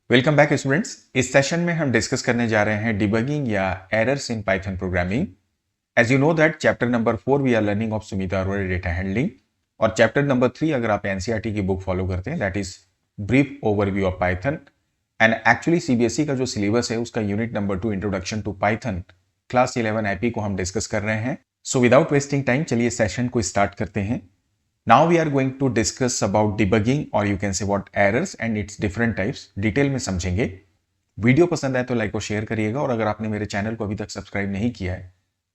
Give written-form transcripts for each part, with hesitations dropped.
Welcome back students. इस session में हम डिस्कस करने जा रहे हैं डिबगिंग या errors in Python programming. As you know that chapter number 4 we are learning of Sumita Arora data handling, और चैप्टर नंबर 3 अगर आप एनसीईआरटी की बुक फॉलो करते हैं that is brief overview of Python. And actually CBSE का जो syllabus है उसका unit number 2 introduction to Python class 11 IP को हम डिस्कस कर रहे हैं। सो विदाउट वेस्टिंग टाइम चलिए सेशन को स्टार्ट करते हैं। Now we are going to discuss about debugging or you can say what errors and its different types detail में समझेंगे। वीडियो पसंद आए तो लाइक और शेयर करिएगा, और अगर आपने मेरे चैनल को अभी तक सब्सक्राइब नहीं किया है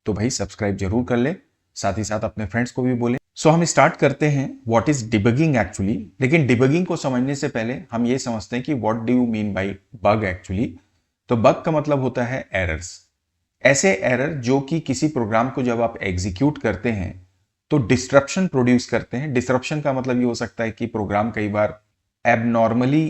तो भाई सब्सक्राइब जरूर कर ले, साथ ही साथ अपने फ्रेंड्स को भी बोले। सो हम स्टार्ट करते हैं व्हाट इज डिबगिंग एक्चुअली। लेकिन डिबगिंग को समझने से पहले हम ये समझते हैं कि what do you mean by bug actually. तो बग का मतलब होता है एरर्स, ऐसे एरर जो कि किसी प्रोग्राम को जब आप एग्जीक्यूट करते हैं तो डिस्ट्रप्शन प्रोड्यूस करते हैं। डिस्ट्रप्शन का मतलब ये हो सकता है कि प्रोग्राम कई बार एबनॉर्मली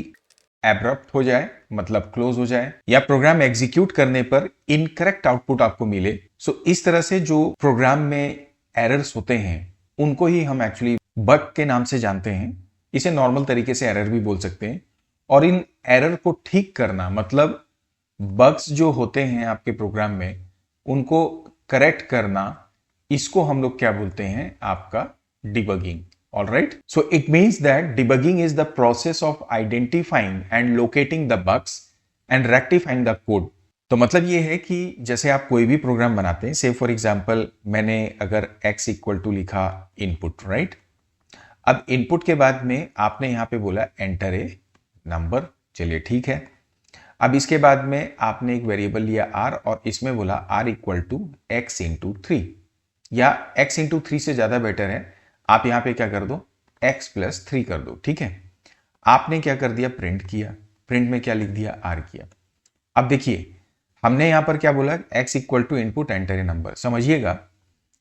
एब्रप्ट हो जाए, मतलब क्लोज हो जाए, या प्रोग्राम एग्जीक्यूट करने पर इनकरेक्ट आउटपुट आपको मिले। सो इस तरह से जो प्रोग्राम में एरर्स होते हैं उनको ही हम एक्चुअली बग के नाम से जानते हैं। इसे नॉर्मल तरीके से एरर भी बोल सकते हैं। और इन एरर को ठीक करना, मतलब बग्स जो होते हैं आपके प्रोग्राम में उनको करेक्ट करना, इसको हम लोग क्या बोलते हैं, आपका debugging. Alright, so it means that debugging is the process of identifying and locating the bugs and rectifying the code. तो मतलब ये है कि जैसे आप कोई भी प्रोग्राम बनाते हैं, से फॉर एग्जांपल मैंने अगर x इक्वल टू लिखा इनपुट, राइट। अब इनपुट के बाद में आपने यहां पे बोला एंटर ए नंबर, चलिए ठीक है। अब इसके बाद में आपने एक वेरिएबल लिया r और इसमें बोला r equal to x into 3, या x इंटू 3 से ज्यादा बेटर है, आप यहां पे क्या कर दो, x प्लस 3 कर दो, ठीक है। आपने क्या कर दिया, प्रिंट किया। प्रिंट में क्या लिख दिया, r किया। अब देखिए हमने यहां पर क्या बोला, x equal to input enter a number. समझिएगा,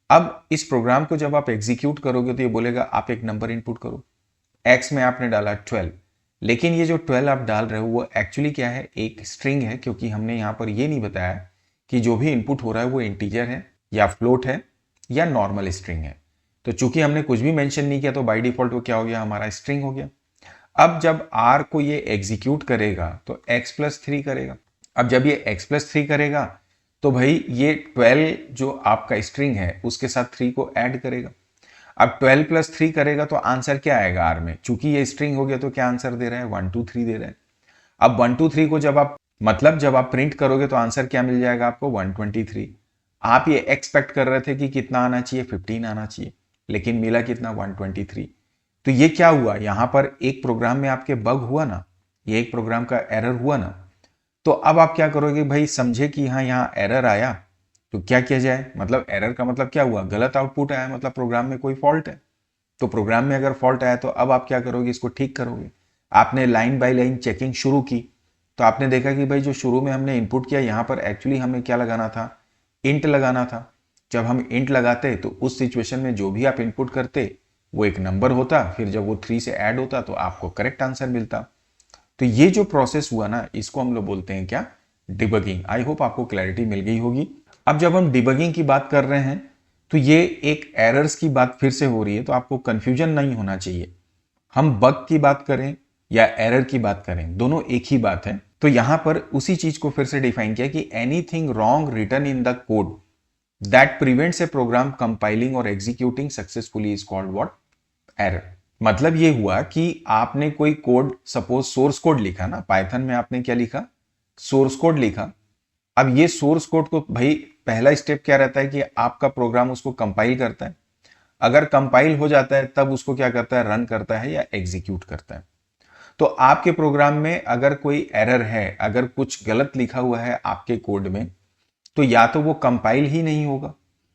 अब इस प्रोग्राम को जब आप एग्जीक्यूट करोगे तो ये बोलेगा आप एक नंबर इनपुट करो। x में आपने डाला 12, लेकिन ये जो 12 आप डाल रहे हो वो एक्चुअली क्या है, एक स्ट्रिंग है, क्योंकि हमने यहां पर ये नहीं बताया कि जो भी इनपुट हो रहा है वो इंटीजर है या फ्लोट है या नॉर्मल स्ट्रिंग है। तो चूंकि हमने कुछ भी मेंशन नहीं किया तो बाय डिफॉल्ट वो क्या हो गया, हमारा स्ट्रिंग हो गया। अब जब r को ये एग्जीक्यूट करेगा तो x प्लस 3 करेगा। अब जब ये x प्लस 3 करेगा तो भाई ये 12 जो आपका स्ट्रिंग है उसके साथ 3 को ऐड करेगा। अब 12 प्लस 3 करेगा तो आंसर क्या आएगा r में, चूंकि ये स्ट्रिंग हो गया तो क्या आंसर दे रहा है, 1 2 3 दे रहा है। अब 1 2 3 को जब आप प्रिंट करोगे तो आंसर क्या मिल जाएगा आपको, 123। आप ये एक्सपेक्ट कर रहे थे कि कितना आना चाहिए, 15 आना चाहिए, लेकिन मिला कितना, 123। तो ये क्या हुआ, यहां पर एक प्रोग्राम में आपके बग हुआ ना, ये एक प्रोग्राम का एरर हुआ ना। तो अब आप क्या करोगे भाई, समझे कि हाँ यहाँ एरर आया तो क्या किया जाए, मतलब एरर का मतलब क्या हुआ, गलत आउटपुट आया, मतलब प्रोग्राम में कोई फॉल्ट है। तो प्रोग्राम में अगर फॉल्ट आया तो अब आप क्या करोगे, इसको ठीक करोगे। आपने लाइन बाय लाइन चेकिंग शुरू की तो आपने देखा कि भाई जो शुरू में हमने इनपुट किया यहां पर एक्चुअली हमें क्या लगाना था, इंट लगाना था। जब हम इंट लगाते तो उस सिचुएशन में जो भी आप इनपुट करते वो एक नंबर होता, फिर जब वो 3 से ऐड होता तो आपको करेक्ट आंसर मिलता। तो ये जो प्रोसेस हुआ ना, इसको हम लोग बोलते हैं क्या, डिबगिंग। आई होप आपको क्लैरिटी मिल गई होगी। अब जब हम डिबगिंग की बात कर रहे हैं तो ये एक एरर्स की बात फिर से हो रही है, तो आपको कंफ्यूजन नहीं होना चाहिए। हम बग की बात करें या एरर की बात करें, दोनों एक ही बात है। तो यहां पर उसी चीज को फिर से डिफाइन किया कि anything wrong written in the code that prevents a program compiling और executing successfully is called what, error. मतलब ये हुआ कि आपने कोई कोड, सपोज सोर्स कोड लिखा ना, पाइथन में आपने क्या लिखा, सोर्स कोड लिखा। अब ये सोर्स कोड को भाई पहला स्टेप क्या रहता है कि आपका प्रोग्राम उसको कंपाइल करता है। अगर कंपाइल हो जाता है तब उसको क्या करता है, रन करता है या एग्जीक्यूट करता है। तो आपके प्रोग्राम में अगर कोई एरर है, अगर कुछ गलत लिखा हुआ है आपके कोड में, तो या तो वो कंपाइल ही नहीं होगा,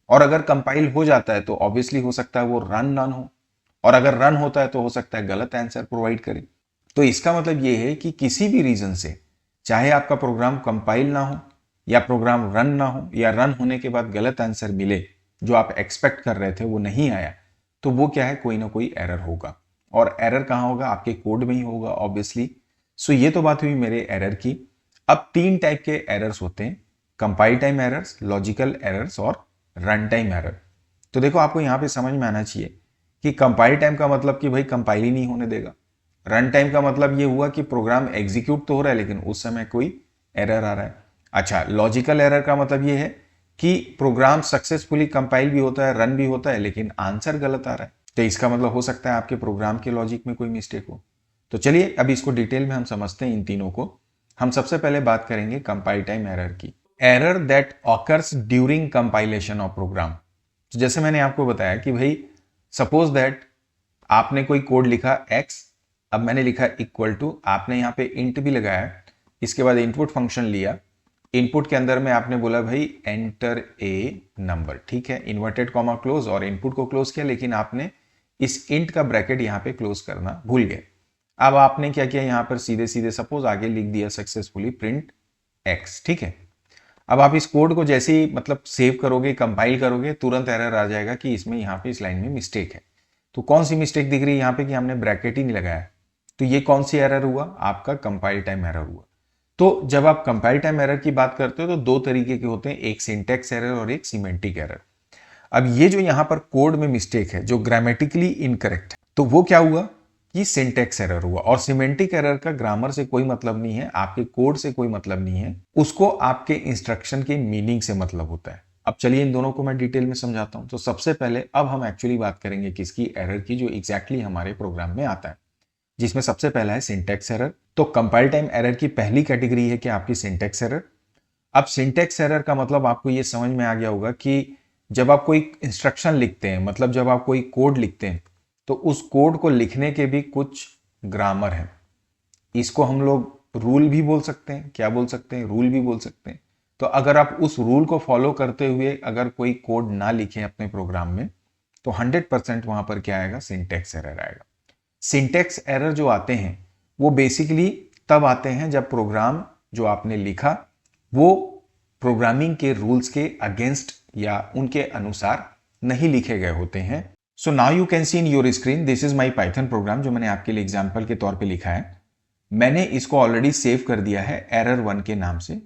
और अगर कंपाइल हो जाता है तो ऑब्वियसली हो सकता है वो रन ना हो, और अगर रन होता है तो हो सकता है गलत आंसर प्रोवाइड करे। तो इसका मतलब ये है कि किसी भी रीजन से, चाहे आपका प्रोग्राम कंपाइल ना हो या प्रोग्राम रन ना हो, या रन होने के बाद गलत आंसर मिले, जो आप एक्सपेक्ट कर रहे थे वो नहीं आया, तो वो क्या है, कोई ना कोई एरर होगा। और एरर कहां होगा, आपके कोड में ही होगा ऑब्वियसली। सो ये तो बात हुई मेरे एरर की। अब 3 टाइप के एरर्स होते हैं, compile time errors, logical errors और रन टाइम एरर। तो देखो आपको यहां पे समझ में आना चाहिए कि कंपाइल टाइम का मतलब कि भाई कंपाइल ही नहीं होने देगा। रन टाइम का मतलब ये हुआ कि प्रोग्राम एग्जीक्यूट तो हो रहा है लेकिन उस समय कोई एरर आ रहा है। अच्छा, लॉजिकल एरर का मतलब ये है कि प्रोग्राम सक्सेसफुली कंपाइल भी होता है, रन भी होता है, लेकिन आंसर गलत आ रहा है। तो इसका मतलब हो सकता है आपके प्रोग्राम के लॉजिक में कोई मिस्टेक हो। तो चलिए अब इसको डिटेल में हम समझते हैं इन तीनों को। हम सबसे पहले बात करेंगे कंपाइल टाइम एरर की। Error that occurs during compilation of program. तो जैसे मैंने आपको बताया कि भाई सपोज दैट आपने कोई कोड लिखा x, अब मैंने लिखा इक्वल टू, आपने यहाँ पे इंट भी लगाया, इसके बाद इनपुट फंक्शन लिया, इनपुट के अंदर में आपने बोला भाई एंटर ए नंबर, ठीक है, इन्वर्टेड कॉमा क्लोज और इनपुट को क्लोज किया, लेकिन आपने इस इंट का ब्रैकेट यहाँ पे क्लोज करना भूल गए। अब आपने क्या किया, यहाँ पर सीधे सीधे सपोज आगे लिख दिया सक्सेसफुली प्रिंट x, ठीक है। अब आप इस कोड को जैसे ही मतलब सेव करोगे, कंपाइल करोगे, तुरंत एरर आ जाएगा कि इसमें यहाँ पे इस लाइन में मिस्टेक है। तो कौन सी मिस्टेक दिख रही है यहाँ पे कि हमने ब्रैकेट ही नहीं लगाया। तो ये कौन सी एरर हुआ, आपका कंपाइल टाइम एरर हुआ। तो जब आप कंपाइल टाइम एरर की बात करते हो तो दो तरीके के होते हैं, एक सिंटैक्स एरर और एक सिमेंटिक एरर। अब ये जो यहाँ पर कोड में मिस्टेक है जो ग्रामेटिकली इनकरेक्ट है, तो वो क्या हुआ कि सिंटैक्स एरर हुआ। और सिमेंटिक एरर का ग्रामर से कोई मतलब नहीं है, आपके कोड से कोई मतलब नहीं है, उसको आपके इंस्ट्रक्शन के मीनिंग से मतलब होता है। अब चलिए इन दोनों को मैं डिटेल में समझाता हूं। तो सबसे पहले अब हम एक्चुअली बात करेंगे किसकी, एरर की, जो एग्जैक्टली हमारे प्रोग्राम में आता है, जिसमें सबसे पहला है सिंटैक्स एरर। तो कंपाइल टाइम एरर की पहली कैटेगरी है कि आपकी सिंटैक्स एरर। अब सिंटैक्स एरर का मतलब आपको ये समझ में आ गया होगा कि जब आप कोई इंस्ट्रक्शन लिखते हैं, मतलब जब आप कोई कोड लिखते हैं, तो उस कोड को लिखने के भी कुछ ग्रामर है। इसको हम लोग रूल भी बोल सकते हैं, क्या बोल सकते हैं, रूल भी बोल सकते हैं। तो अगर आप उस रूल को फॉलो करते हुए अगर कोई कोड ना लिखें अपने प्रोग्राम में, तो 100% वहां पर क्या आएगा, सिंटैक्स एरर आएगा। सिंटैक्स एरर जो आते हैं वो बेसिकली तब आते हैं जब प्रोग्राम जो आपने लिखा वो प्रोग्रामिंग के रूल्स के अगेंस्ट या उनके अनुसार नहीं लिखे गए होते हैं। So now you can see in your screen, this is my Python programme जो मैंने आपके लिए एग्जाम्पल के तौर पे लिखा है। मैंने इसको ऑलरेडी सेव कर दिया है error1 के नाम से।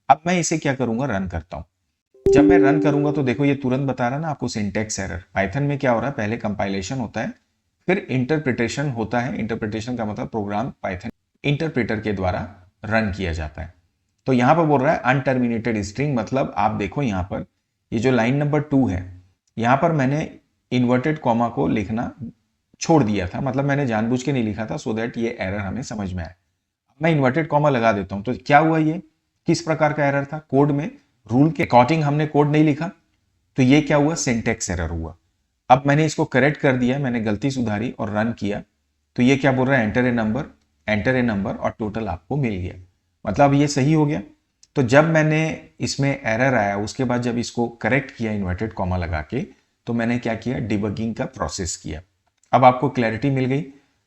अब मैं इसे क्या करूंगा, रन करता हूं। जब मैं रन करूंगा तो देखो ये तुरंत बता रहा ना आपको सिंटैक्स एरर। पाइथन में क्या हो रहा है, पहले कंपाइलेशन होता है, फिर इंटरप्रिटेशन होता है। इंटरप्रिटेशन का मतलब प्रोग्राम पाइथन इंटरप्रेटर के द्वारा रन किया जाता है। तो यहां पर बोल रहा है अनटर्मिनेटेड स्ट्रिंग, मतलब आप देखो यहां पर ये जो लाइन नंबर 2 है, यहां पर मैंने इन्वर्टेड कॉमा को लिखना छोड़ दिया था, मतलब मैंने जानबूझ के नहीं लिखा था, सो दैट ये एरर हमें समझ में आए। मैं इन्वर्टेड कॉमा लगा देता हूं तो क्या हुआ, ये किस प्रकार का एरर था, कोड में रूल के अकॉर्डिंग हमने कोड नहीं लिखा, तो ये क्या हुआ, सिंटैक्स एरर हुआ। अब मैंने इसको करेक्ट कर दिया, मैंने गलती सुधारी और रन किया, तो ये क्या बोल रहा है, एंटर ए नंबर और टोटल आपको मिल गया, मतलब ये सही हो गया। तो जब मैंने इसमें एरर आया उसके बाद जब इसको करेक्ट किया इन्वर्टेड कॉमा लगा के, तो मैंने क्या किया, डिबगिंग का प्रोसेस किया। अब आपको क्लैरिटी मिल गई।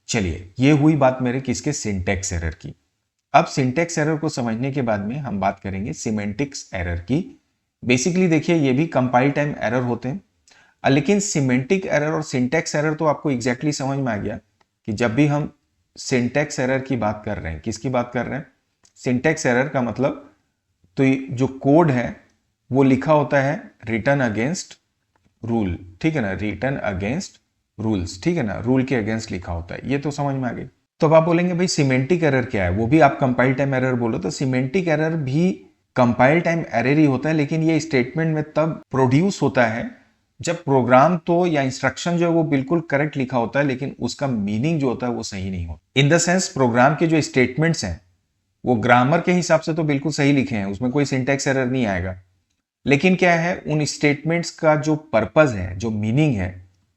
चलिए ये हुई बात मेरे किसके, सिंटैक्स एरर की। अब सिंटैक्स एरर को समझने के बाद में हम बात करेंगे सिमेंटिक्स एरर की। बेसिकली देखिए ये भी कंपाइल टाइम एरर होते हैं, लेकिन सिमेंटिक एरर और सिंटैक्स एरर तो आपको एग्जैक्टली समझ में आ गया कि जब भी हम सिंटैक्स एरर की बात कर रहे हैं, किसकी बात कर रहे हैं, सिंटैक्स एरर का मतलब तो जो कोड है वो लिखा होता है रिटर्न अगेंस्ट रूल, ठीक है ना, रिटर्न अगेंस्ट रूल्स, ठीक है ना, रूल के अगेंस्ट लिखा होता है, ये तो समझ में आ गई। तो अब आप बोलेंगे भाई सिमेंटिक एरर क्या है, वो भी आप कंपाइल टाइम एरर बोलो, तो सिमेंटिक एरर भी कंपाइल टाइम एरर ही होता है, लेकिन ये स्टेटमेंट में तब प्रोड्यूस होता है जब प्रोग्राम तो या इंस्ट्रक्शन जो है वो बिल्कुल करेक्ट लिखा होता है, लेकिन उसका मीनिंग जो होता है वो सही नहीं होता। इन द सेंस प्रोग्राम के जो स्टेटमेंट्स हैं वो ग्रामर के हिसाब से तो बिल्कुल सही लिखे हैं, उसमें कोई सिंटैक्स एरर नहीं आएगा, लेकिन क्या है, उन स्टेटमेंट्स का जो पर्पज है, जो मीनिंग है,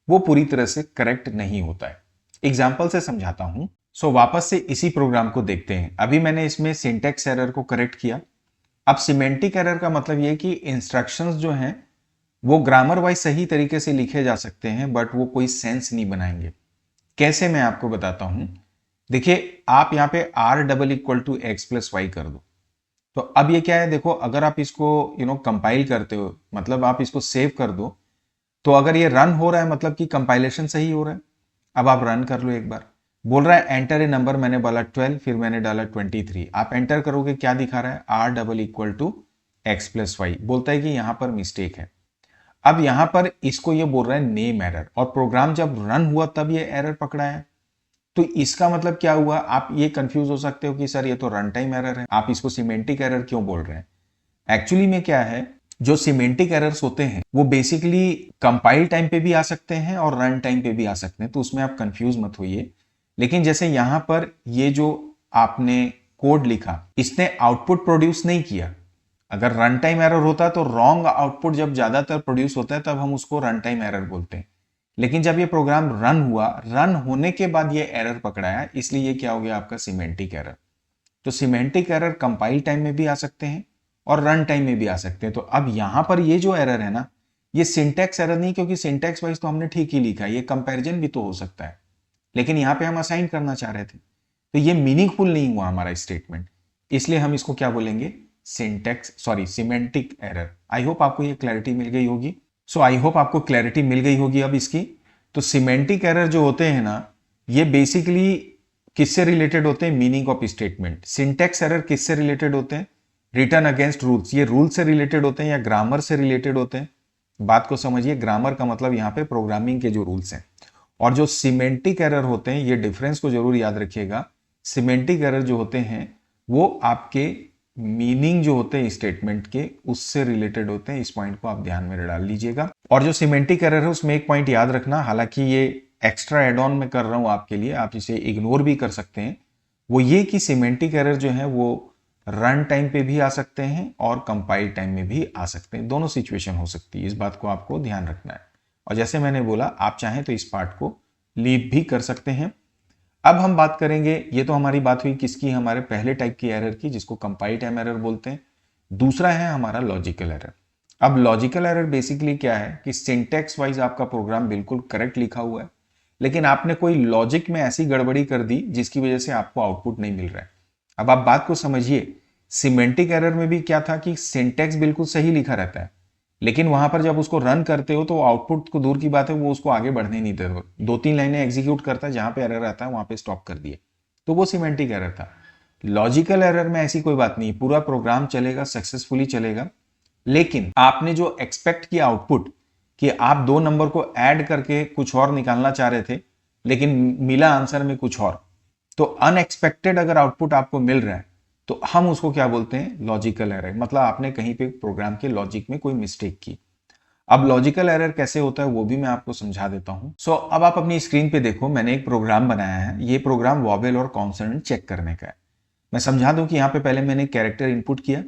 वो पूरी तरह से करेक्ट नहीं होता है। एग्जाम्पल से समझाता हूं। सो वापस से इसी प्रोग्राम को देखते हैं। अभी मैंने इसमें सिंटैक्स एरर को करेक्ट किया। अब सिमेंटिक एरर का मतलब ये कि इंस्ट्रक्शंस जो हैं वो ग्रामर वाइज सही तरीके से लिखे जा सकते हैं, बट वो कोई सेंस नहीं बनाएंगे। कैसे, मैं आपको बताता हूं। देखिए आप यहां पे r=x+y कर दो, तो अब ये क्या है, देखो अगर आप इसको कंपाइल करते हो, मतलब आप इसको सेव कर दो, तो अगर ये रन हो रहा है मतलब कि कंपाइलेशन सही हो रहा है। अब आप रन कर लो एक बार, बोल रहा है एंटर ए नंबर, मैंने बोला 12, फिर मैंने डाला 23। आप एंटर करोगे, क्या दिखा रहा है, r=x+y, बोलता है कि यहां पर मिस्टेक है। अब यहां पर इसको ये बोल रहा है नेम एरर, और प्रोग्राम जब रन हुआ तब ये एरर पकड़ा है। तो तो इसका मतलब क्या हुआ, आप ये कंफ्यूज हो सकते हो कि सर ये तो रन टाइम एरर है, आप इसको सिमेंटिक एरर क्यों बोल रहे हैं। एक्चुअली में क्या है, जो सिमेंटिक एरर्स होते हैं वो बेसिकली कंपाइल टाइम पे भी आ सकते हैं और रन टाइम पे भी आ सकते हैं, तो उसमें आप कंफ्यूज मत होइए। लेकिन जैसे यहां पर ये जो आपने कोड लिखा, इसने आउटपुट प्रोड्यूस नहीं किया। अगर रन टाइम एरर होता तो रॉन्ग आउटपुट जब ज्यादातर प्रोड्यूस होता है तब हम उसको रन टाइम एरर बोलते हैं। लेकिन जब ये प्रोग्राम रन हुआ, रन होने के बाद ये एरर पकड़ाया, इसलिए ये क्या हो गया आपका सिमेंटिक एरर। तो सिमेंटिक एरर कंपाइल टाइम में भी आ सकते हैं और रन टाइम में भी आ सकते हैं। तो अब यहां पर ये जो एरर है ना, ये सिंटैक्स एरर नहीं, क्योंकि सिंटैक्स वाइज तो हमने ठीक ही लिखा है, ये कंपैरिजन भी तो हो सकता है, लेकिन यहां पे हम असाइन करना चाह रहे थे, तो ये मीनिंगफुल नहीं हुआ हमारा स्टेटमेंट, इसलिए हम इसको क्या बोलेंगे, सिमेंटिक एरर। आई होप आपको ये क्लैरिटी मिल गई होगी। आई होप आपको क्लैरिटी मिल गई होगी अब इसकी। तो सिमेंटिक एरर जो होते हैं ना, ये बेसिकली किससे रिलेटेड होते हैं, meaning of statement. Syntax error किससे रिलेटेड होते हैं, रिटर्न अगेंस्ट रूल्स, ये रूल से रिलेटेड होते हैं या ग्रामर से रिलेटेड होते हैं। बात को समझिए, ग्रामर का मतलब यहां पे प्रोग्रामिंग के जो रूल्स हैं। और जो सिमेंटिक एरर होते हैं, ये डिफरेंस को जरूर याद रखिएगा, सिमेंटिक एरर जो होते हैं वो आपके मीनिंग जो होते हैं स्टेटमेंट के, उससे रिलेटेड होते हैं। इस पॉइंट को आप ध्यान में डाल लीजिएगा। और जो सिमेंटिक एरर है उसमें एक पॉइंट याद रखना, हालांकि ये एक्स्ट्रा एड ऑन में कर रहा हूं आपके लिए, आप इसे इग्नोर भी कर सकते हैं, वो ये कि सिमेंटिक एरर जो है वो रन टाइम पे भी आ सकते हैं और कंपाइल टाइम में भी आ सकते हैं, दोनों सिचुएशन हो सकती है। इस बात को आपको ध्यान रखना है। और जैसे मैंने बोला, आप चाहें तो इस पार्ट को लीव भी कर सकते हैं। अब हम बात करेंगे, ये तो हमारी बात हुई किसकी, हमारे पहले टाइप की एरर की, जिसको कंपाइल टाइम एरर बोलते हैं। दूसरा है हमारा लॉजिकल एरर। अब लॉजिकल एरर बेसिकली क्या है कि सिंटैक्स वाइज आपका प्रोग्राम बिल्कुल करेक्ट लिखा हुआ है, लेकिन आपने कोई लॉजिक में ऐसी गड़बड़ी कर दी जिसकी वजह से आपको आउटपुट नहीं मिल रहा है। अब आप बात को समझिए, सिमेंटिक एरर में भी क्या था कि सिंटैक्स बिल्कुल सही लिखा रहता है, लेकिन वहां पर जब उसको रन करते हो तो आउटपुट को दूर की बात है, वो उसको आगे बढ़ने नहीं देते, 2-3 लाइनें एग्जीक्यूट करता है, जहां पे एरर आता है वहां पे स्टॉप कर दिए, तो वो सिमेंटिक एरर था। लॉजिकल एरर में ऐसी कोई बात नहीं, पूरा प्रोग्राम चलेगा, सक्सेसफुली चलेगा, लेकिन आपने जो एक्सपेक्ट किया आउटपुट, कि आप 2 नंबर को ऐड करके कुछ और निकालना चाह रहे थे, लेकिन मिला आंसर में कुछ और, तो अनएक्सपेक्टेड अगर आउटपुट आपको मिल रहा है तो हम उसको क्या बोलते हैं, लॉजिकल एरर। मतलब आपने कहीं पे प्रोग्राम के लॉजिक में कोई मिस्टेक की। अब लॉजिकल एरर कैसे होता है वो भी मैं आपको समझा देता हूं। अब आप अपनी स्क्रीन पे देखो, मैंने एक प्रोग्राम बनाया है। ये प्रोग्राम वॉवेल और कॉन्सोनेंट चेक करने का है। मैं समझा दूं कि यहाँ पे पहले मैंने कैरेक्टर इनपुट किया,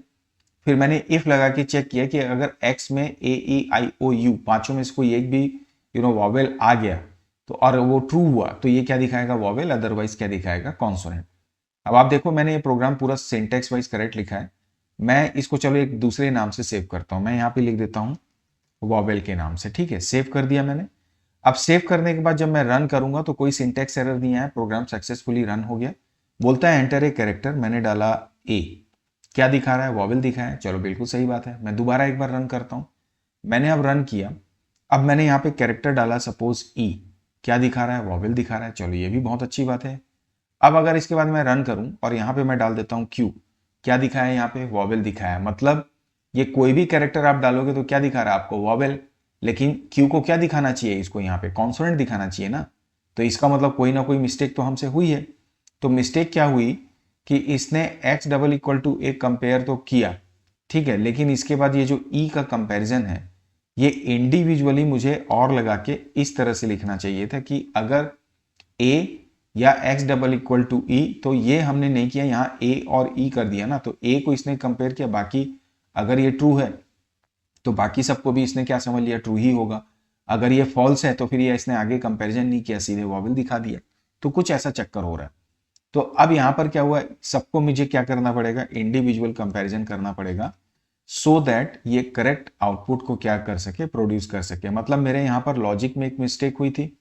फिर मैंने इफ लगा के चेक किया कि अगर एक्स में ए ई आई ओ यू पांचों में से कोई एक भी वॉवेल आ गया तो, और वो ट्रू हुआ, तो ये क्या दिखाएगा, वॉवेल, अदरवाइज क्या दिखाएगा, कॉन्सोनेंट। अब आप देखो, मैंने ये प्रोग्राम पूरा सिंटैक्स वाइज करेक्ट लिखा है। मैं इसको चलो एक दूसरे नाम से सेव करता हूं। मैं यहाँ पे लिख देता हूं वॉवेल के नाम से, ठीक है, सेव कर दिया मैंने। अब सेव करने के बाद जब मैं रन करूंगा तो कोई सिंटैक्स एरर नहीं आया, प्रोग्राम सक्सेसफुली रन हो गया। बोलता है एंटर ए कैरेक्टर, मैंने डाला ए, क्या दिखा रहा है, वॉवेल दिखा है। चलो बिल्कुल सही बात है। मैं दोबारा एक बार रन करता हूं। मैंने अब रन किया, अब मैंने यहाँ पे कैरेक्टर डाला सपोज ई, क्या दिखा रहा है, वॉवेल दिखा रहा है। चलो ये भी बहुत अच्छी बात है। अब अगर इसके बाद मैं रन करूं और यहाँ पे मैं डाल देता हूं क्यू, क्या दिखा है, यहाँ पे वॉवेल दिखा है। मतलब ये कोई भी कैरेक्टर आप डालोगे तो क्या दिखा रहा है आपको, वॉवेल, लेकिन क्यू को क्या दिखाना चाहिए, इसको यहाँ पे कॉन्सोनेंट दिखाना चाहिए ना। तो इसका मतलब कोई ना कोई मिस्टेक तो हमसे हुई है। तो मिस्टेक क्या हुई कि इसने x double equal to a compare तो किया, ठीक है, लेकिन इसके बाद ये जो ई का कंपैरिजन है, ये इंडिविजुअली मुझे और लगा के इस तरह से लिखना चाहिए था कि अगर ए या x डबल इक्वल टू ई, तो ये हमने नहीं किया, यहाँ a और e कर दिया ना, तो a को इसने कंपेयर किया, बाकी अगर ये ट्रू है तो बाकी सबको भी इसने क्या समझ लिया, ट्रू ही होगा। अगर ये फॉल्स है तो फिर ये इसने आगे कंपैरिजन नहीं किया, सीधे वॉवेल दिखा दिया। तो कुछ ऐसा चक्कर हो रहा है। तो अब यहाँ पर क्या हुआ, सबको मुझे क्या करना पड़ेगा, इंडिविजुअल कंपैरिजन करना पड़ेगा, सो दैट ये करेक्ट आउटपुट को क्या कर सके, प्रोड्यूस कर सके। मतलब मेरे यहाँ पर लॉजिक में एक मिस्टेक हुई थी।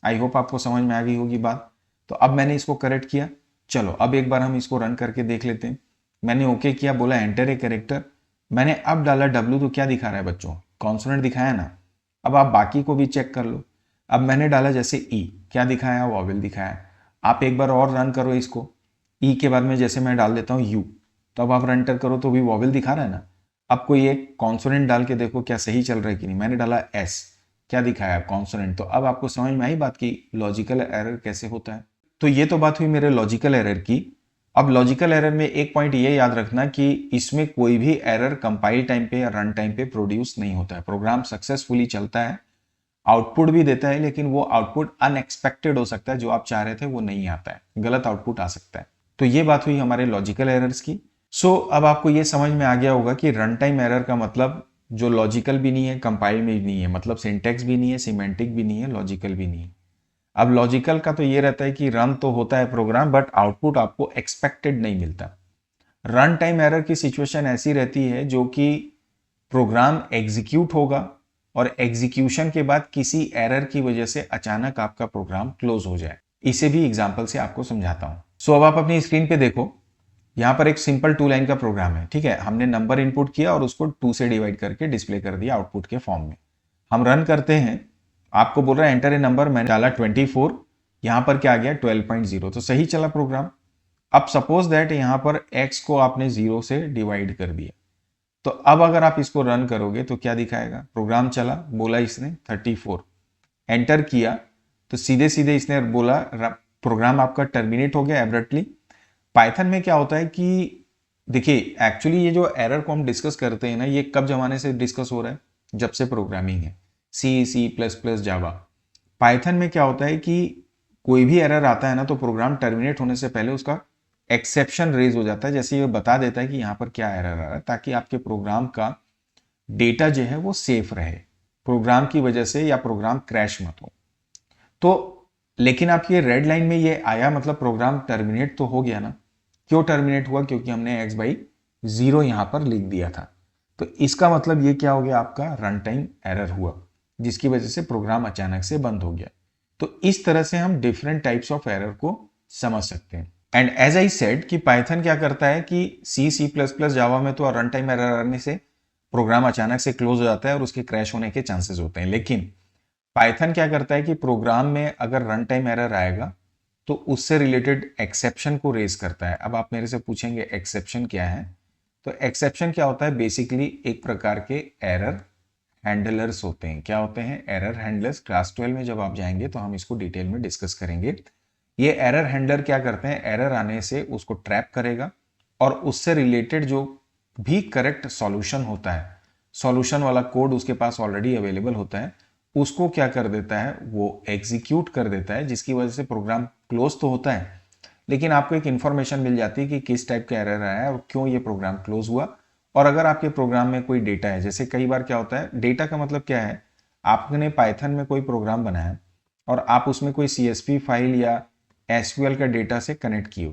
आई होप आपको समझ में आ गई होगी बात। तो अब मैंने इसको करेक्ट किया। चलो अब एक बार हम इसको रन करके देख लेते हैं। मैंने ओके किया, बोला एंटर ए कैरेक्टर, मैंने अब डाला डब्ल्यू, तो क्या दिखा रहा है बच्चों, कॉन्सोनेंट दिखाया ना। अब आप बाकी को भी चेक कर लो। अब मैंने डाला जैसे ई, क्या दिखाया, वॉवेल दिखाया। आप एक बार और रन करो इसको, ई के बाद में जैसे मैं डाल देता हूँ यू, तो अब आप रन करो तो भी वॉवेल दिखा रहा है ना। अब कोई एक कॉन्सोनेंट डाल के देखो क्या सही चल रहा है कि नहीं। मैंने डाला एस, क्या दिखाया, कॉन्सोनेंट। तो अब आपको समझ में आई बात की लॉजिकल एरर कैसे होता है। तो ये तो बात हुई मेरे लॉजिकल एरर की। अब लॉजिकल एरर में एक पॉइंट ये याद रखना कि इसमें कोई भी एरर कंपाइल टाइम पे या रन टाइम पे प्रोड्यूस नहीं होता है। प्रोग्राम सक्सेसफुली चलता है, आउटपुट भी देता है, लेकिन वो आउटपुट अनएक्सपेक्टेड हो सकता है, जो आप चाह रहे थे वो नहीं आता है, गलत आउटपुट आ सकता है। तो ये बात हुई हमारे लॉजिकल एरर्स की। सो अब आपको ये समझ में आ गया होगा कि रन टाइम एरर का मतलब जो लॉजिकल भी नहीं है, कंपाइल में भी नहीं है, मतलब सिंटेक्स भी नहीं है, सिमेंटिक भी नहीं है, लॉजिकल भी नहीं है। अब लॉजिकल का तो ये रहता है कि रन तो होता है प्रोग्राम, बट आउटपुट आपको एक्सपेक्टेड नहीं मिलता। रन टाइम एरर की सिचुएशन ऐसी रहती है जो कि प्रोग्राम एग्जीक्यूट होगा और एग्जीक्यूशन के बाद किसी एरर की वजह से अचानक आपका प्रोग्राम क्लोज हो जाए। इसे भी एग्जांपल से आपको समझाता हूं। सो अब आप अपनी स्क्रीन पे देखो, यहां पर एक सिंपल 2 लाइन का प्रोग्राम है, ठीक है। हमने नंबर इनपुट किया और उसको 2 से डिवाइड करके डिस्प्ले कर दिया आउटपुट के फॉर्म में। हम रन करते हैं, आपको बोल रहा है एंटर ए नंबर, मैंने डाला 24, यहां पर क्या आ गया 12.0, तो सही चला प्रोग्राम। अब सपोज दैट यहां पर x को आपने 0 से डिवाइड कर दिया, तो अब अगर आप इसको रन करोगे तो क्या दिखाएगा, प्रोग्राम चला, बोला इसने 34, एंटर किया तो सीधे सीधे इसने बोला प्रोग्राम आपका टर्मिनेट हो गया एब्रप्टली। पाइथन में क्या होता है कि देखिए, एक्चुअली ये जो एरर को हम डिस्कस करते हैं ना, ये कब जमाने से डिस्कस हो रहा है, जब से प्रोग्रामिंग है, C++, जावा। पाइथन में क्या होता है कि कोई भी एरर आता है ना, तो प्रोग्राम टर्मिनेट होने से पहले उसका एक्सेप्शन रेज हो जाता है, जैसे ये बता देता है कि यहां पर क्या एरर आ रहा है, ताकि आपके प्रोग्राम का डेटा जो है वो सेफ रहे, प्रोग्राम की वजह से या प्रोग्राम क्रैश मत हो। तो लेकिन आप ये रेड लाइन में ये आया, मतलब प्रोग्राम टर्मिनेट तो हो गया ना। क्यों टर्मिनेट हुआ, क्योंकि हमने x/0 यहां पर लिख दिया था। तो इसका मतलब ये क्या हो गया, आपका रन टाइम एरर हुआ, जिसकी वजह से प्रोग्राम अचानक से बंद हो गया। तो इस तरह से हम डिफरेंट टाइप्स ऑफ एरर को समझ सकते हैं। एंड एज आई सेड कि पाइथन क्या करता है कि C++, जावा में तो रन टाइम एरर आने से प्रोग्राम अचानक से क्लोज हो जाता है और उसके क्रैश होने के चांसेस होते हैं। लेकिन पाइथन क्या करता है कि प्रोग्राम में अगर रन टाइम एरर आएगा तो उससे रिलेटेड एक्सेप्शन को रेज करता है। अब आप मेरे से पूछेंगे एक्सेप्शन क्या है, तो एक्सेप्शन क्या होता है, बेसिकली एक प्रकार के एरर हैंडलर्स होते हैं। क्या होते हैं, एरर हैंडलर्स। क्लास 12 में जब आप जाएंगे तो हम इसको डिटेल में डिस्कस करेंगे। ये एरर हैंडलर क्या करते हैं, एरर आने से उसको ट्रैप करेगा और उससे रिलेटेड जो भी करेक्ट सॉल्यूशन होता है, सॉल्यूशन वाला कोड उसके पास ऑलरेडी अवेलेबल होता है, उसको क्या कर देता है, वो एग्जीक्यूट कर देता है, जिसकी वजह से प्रोग्राम क्लोज तो होता है, लेकिन आपको एक इंफॉर्मेशन मिल जाती है कि किस टाइप का एरर आया है और क्यों ये प्रोग्राम क्लोज हुआ। और अगर आपके प्रोग्राम में कोई डेटा है, जैसे कई बार क्या होता है, डेटा का मतलब क्या है, आपने पाइथन में कोई प्रोग्राम बनाया और आप उसमें कोई CSV फाइल या SQL का डेटा से कनेक्ट किए,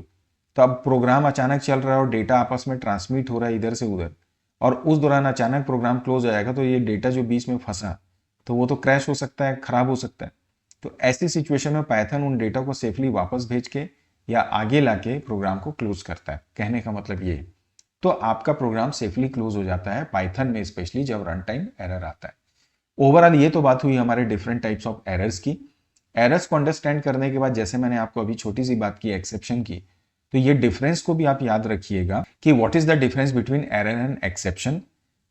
तो अब प्रोग्राम अचानक चल रहा है और डेटा आपस में ट्रांसमिट हो रहा है इधर से उधर, और उस दौरान अचानक प्रोग्राम क्लोज हो जाएगा, तो ये डेटा जो बीच में फंसा तो वो तो क्रैश हो सकता है, खराब हो सकता है। तो ऐसी सिचुएशन में पाइथन उन डेटा को सेफली वापस भेज के या आगे लाके प्रोग्राम को क्लोज करता है। कहने का मतलब ये, तो आपका प्रोग्राम सेफली क्लोज हो जाता है पाइथन में, स्पेशली जब रन टाइम एरर आता है। ओवरऑल ये तो बात हुई हमारे डिफरेंट टाइप्स ऑफ एरर्स की। एरर्स को अंडरस्टैंड करने के बाद, जैसे मैंने आपको अभी छोटी सी बात की एक्सेप्शन की, तो ये डिफरेंस को भी आप याद रखिएगा कि what is the difference between error and exception.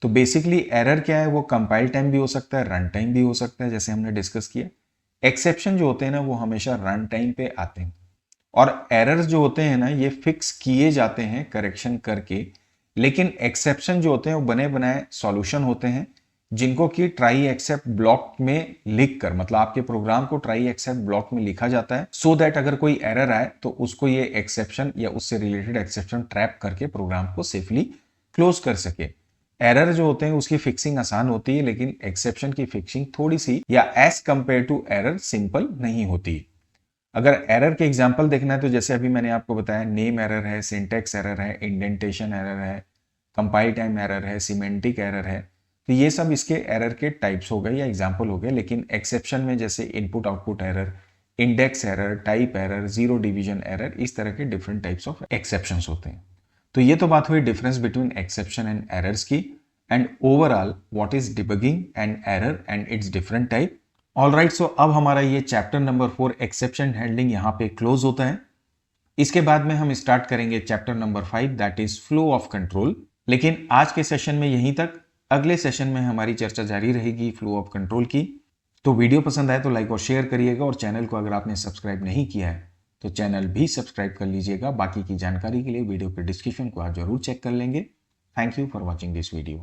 तो बेसिकली एरर क्या है, वो कंपाइल टाइम भी हो सकता है, रन टाइम भी हो सकता है, जैसे हमने डिस्कस किया। एक्सेप्शन जो होते हैं ना, वो हमेशा रन टाइम पे आते हैं, और एरर्स जो होते हैं ना, ये फिक्स किए जाते हैं करेक्शन करके। लेकिन एक्सेप्शन जो होते हैं वो बने बनाए सॉल्यूशन होते हैं, जिनको कि ट्राई एक्सेप्ट ब्लॉक में लिख कर, मतलब आपके प्रोग्राम को ट्राई एक्सेप्ट ब्लॉक में लिखा जाता है, सो दैट अगर कोई एरर आए तो उसको ये एक्सेप्शन या उससे रिलेटेड एक्सेप्शन ट्रैप करके प्रोग्राम को सेफली क्लोज कर सके। एरर जो होते हैं उसकी फिक्सिंग आसान होती है, लेकिन एक्सेप्शन की फिक्सिंग थोड़ी सी या as compare to error simple नहीं होती। अगर एरर के एग्जांपल देखना है तो जैसे अभी मैंने आपको बताया, नेम एरर है, सिंटेक्स एरर है, इंडेंटेशन एरर है, कंपाइल टाइम एरर है, सिमेंटिक एरर है। तो ये सब इसके एरर के टाइप्स हो गए या एग्जांपल हो गए। लेकिन एक्सेप्शन में जैसे input output error, index error, type error, zero division error, इस तरह के डिफरेंट टाइप्स ऑफ एक्सेप्शंस होते हैं। तो ये तो बात हुई difference between exception and errors की, and overall what is debugging and error and it's different type. Alright, so अब हमारा ये चैप्टर नंबर 4 एक्सेप्शन हैंडलिंग यहाँ पे क्लोज होता है। इसके बाद में हम स्टार्ट करेंगे chapter number 5, that is flow of control. लेकिन आज के सेशन में यहीं तक, अगले सेशन में हमारी चर्चा जारी रहेगी फ्लो ऑफ कंट्रोल की। तो वीडियो पसंद आए तो लाइक और शेयर करिएगा, और चैनल को अगर आपने सब्सक्राइब नहीं किया है तो चैनल भी सब्सक्राइब कर लीजिएगा। बाकी की जानकारी के लिए वीडियो के डिस्क्रिप्शन को आप जरूर चेक कर लेंगे। Thank you for watching this video.